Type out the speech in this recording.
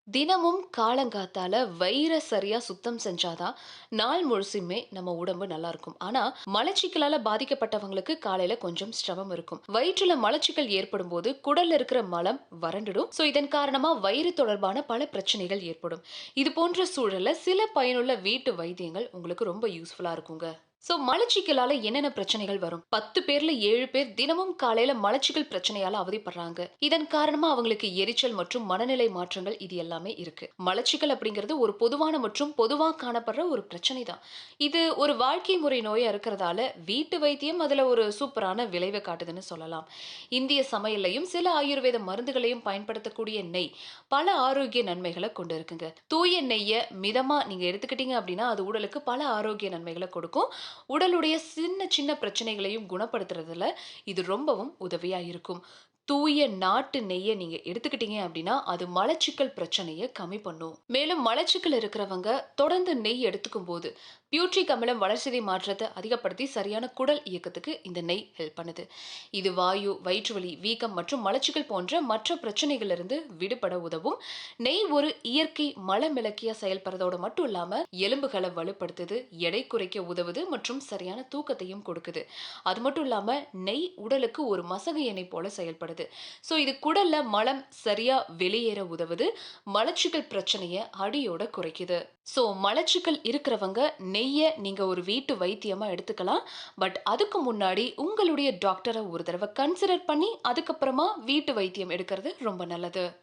தினமும் காலங்காத்தால வயிற சரியா சுத்தம் செஞ்சாதான் நாள் முழுசுமே நம்ம உடம்பு நல்லா இருக்கும். ஆனா மலச்சிக்கலால பாதிக்கப்பட்டவங்களுக்கு காலையில கொஞ்சம் சிரமம் இருக்கும். வயிற்றுல மலச்சிக்கல் ஏற்படும் போது குடல்ல இருக்கிற மலம் வறண்டுடும். சோ இதன் காரணமா வயிறு தொடர்பான பல பிரச்சனைகள் ஏற்படும். இது போன்ற சூழல்ல சில பயனுள்ள வீட்டு வைத்தியங்கள் உங்களுக்கு ரொம்ப யூஸ்ஃபுல்லா இருக்குங்க. சோ மலச்சிக்கலால என்னென்ன பிரச்சனைகள் வரும்? 10 பேர்ல 7 பேர் தினமும் காலையில மலச்சிக்கல் பிரச்சனையால அவதிப்படுறாங்க. இதன் காரணமா அவங்களுக்கு எரிச்சல் மற்றும் மனநிலை மாற்றங்கள் இது எல்லாமே இருக்கு. மலச்சிக்கல் அப்படிங்கிறது ஒரு பொதுவான மற்றும் பொதுவா காணப்படுற ஒரு பிரச்சனை தான். இது ஒரு வாழ்க்கை முறை நோயா இருக்கிறதால வீட்டு வைத்தியம் அதுல ஒரு சூப்பரான விளைவை காட்டுதுன்னு சொல்லலாம். இந்திய சமையல்லையும் சில ஆயுர்வேத மருந்துகளையும் பயன்படுத்தக்கூடிய நெய் பல ஆரோக்கிய நன்மைகளை கொண்டு இருக்குங்க. தூய நெய்ய மிதமா நீங்க எடுத்துக்கிட்டீங்க அப்படின்னா அது உடலுக்கு பல ஆரோக்கிய நன்மைகளை கொடுக்கும். உடலுடைய சின்ன சின்ன பிரச்சனைகளையும் குணப்படுத்துறதுல இது ரொம்பவும் உதவியா இருக்கும். தூய நாட்டு நெய்ய நீங்க எடுத்துக்கிட்டீங்க அப்படின்னா அது மலச்சிக்கல் பிரச்சனையை கம்மி பண்ணும். மேலும் மலச்சிக்கல் இருக்கிறவங்க தொடர்ந்து நெய் எடுத்துக்கும் போது பியூட்ரிக் அமிலம் வளர்சிதை மாற்றத்தை அதிகப்படுத்தி சரியான குடல் இயக்கத்துக்கு இந்த நெய் ஹெல்ப் பண்ணுது. இது வாயு, வயிற்று வலி, வீக்கம் மற்றும் மலச்சிக்கல் போன்ற மற்ற பிரச்சனைகள் இருந்து விடுபட உதவும். நெய் ஒரு இயற்கை மலமிளக்கியா செயல்படுறதோட மட்டும் இல்லாம எலும்புகளை வலுப்படுத்துது, எடை குறைக்க உதவுது மற்றும் சரியான தூக்கத்தையும் கொடுக்குது. அது மட்டும் இல்லாம நெய் உடலுக்கு ஒரு மசகு எண்ணெய் போல செயல்படுது. சோ இது குடல்ல மலம் சரியா வெளியேற உதவுது, மலச்சிக்கல் பிரச்சனைய அடியோட குறைக்குது. சோ மலச்சிக்கல் இருக்கிறவங்க நெய்ய நீங்க ஒரு வீட்டு வைத்தியமா எடுத்துக்கலாம். பட் அதுக்கு முன்னாடி உங்களுடைய டாக்டரை ஒரு தடவை கன்சிடர் பண்ணி அதுக்கப்புறமா வீட்டு வைத்தியம் எடுக்கிறது ரொம்ப நல்லது.